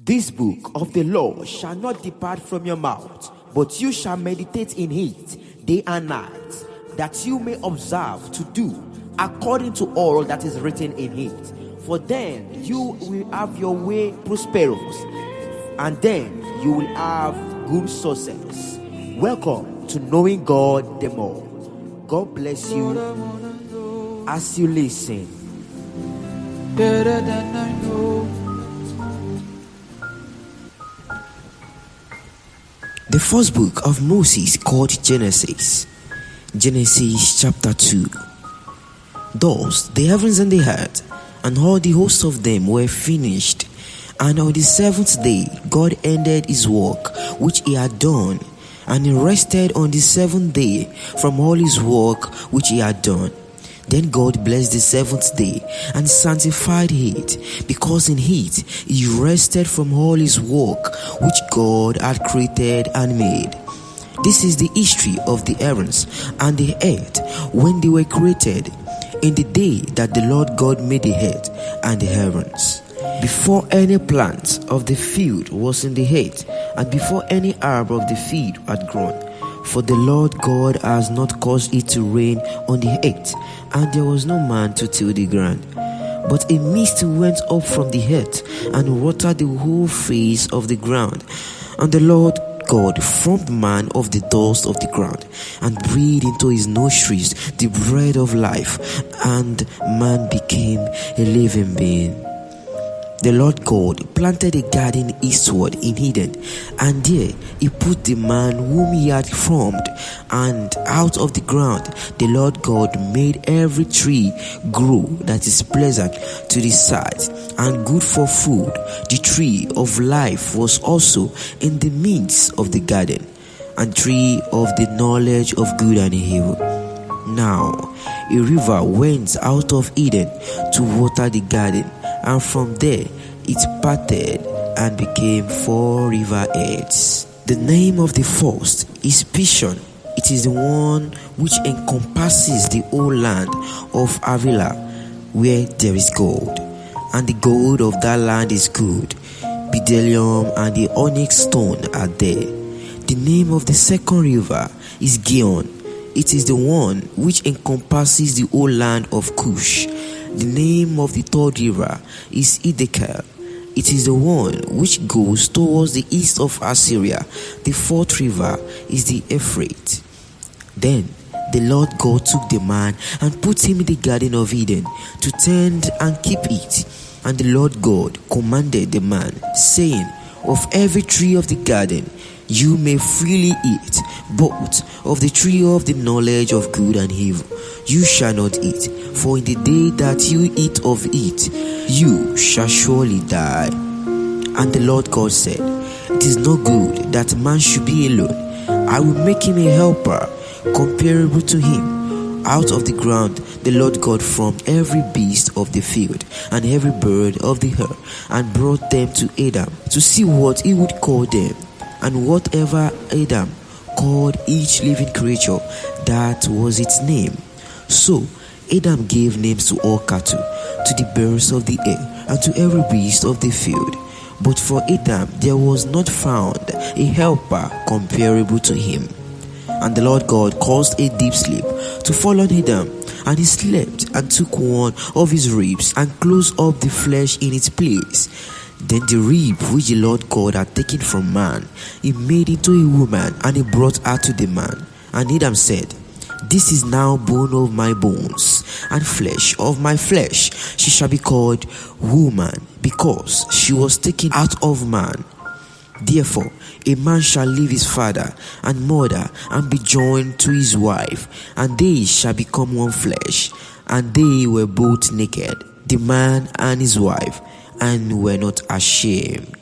This book of the law shall not depart from your mouth, but you shall meditate in it day and night, that you may observe to do according to all that is written in it. For then you will have your way prosperous, and then you will have good success. Welcome to Knowing God the More. God bless you as you listen. Better than I know. The first book of Moses called Genesis. Genesis chapter 2. Thus the heavens and the earth and all the hosts of them were finished, and on the seventh day God ended his work which he had done, and he rested on the seventh day from all his work which he had done. Then God blessed the seventh day and sanctified it, because in it he rested from all his work which God had created and made. This is the history of the heavens and the earth when they were created, in the day that the Lord God made the earth and the heavens. Before any plant of the field was in the earth, and before any herb of the field had grown. For the Lord God has not caused it to rain on the earth, and there was no man to till the ground. But a mist went up from the earth, and watered the whole face of the ground. And the Lord God formed man of the dust of the ground, and breathed into his nostrils the breath of life, and man became a living being. The Lord God planted a garden eastward in Eden, and there he put the man whom he had formed. And out of the ground the Lord God made every tree grow that is pleasant to the sight, and good for food. The tree of life was also in the midst of the garden, and tree of the knowledge of good and evil. Now a river went out of Eden to water the garden, and from there it parted and became 4 river heads. The name of the first is Pishon. It is the one which encompasses the whole land of Havilah, where there is gold, and the gold of that land is good. Bdellium and the onyx stone are there. The name of the second river is Gihon. It is the one which encompasses the whole land of Cush. The name of the third river is Hiddekel. It is the one which goes towards the east of Assyria. The fourth river is the Euphrates. Then the Lord God took the man and put him in the garden of Eden to tend and keep it. And the Lord God commanded the man, saying, Of every tree of the garden you may freely eat, but of the tree of the knowledge of good and evil you shall not eat, for in the day that you eat of it you shall surely die. And the Lord God said, It is not good that man should be alone. I will make him a helper comparable to him. Out of the ground the Lord God formed every beast of the field and every bird of the air, and brought them to Adam to see what he would call them. And whatever Adam called each living creature, that was its name. So Adam gave names to all cattle, to the birds of the air, and to every beast of the field. But for Adam there was not found a helper comparable to him. And the Lord God caused a deep sleep to fall on Adam, and he slept, and took one of his ribs, and closed up the flesh in its place. Then the rib which the Lord God had taken from man, he made into a woman, and he brought her to the man. And Adam said, This is now bone of my bones, and flesh of my flesh. She shall be called woman, because she was taken out of man. Therefore a man shall leave his father and mother, and be joined to his wife, and they shall become one flesh. And they were both naked, the man and his wife, and were not ashamed.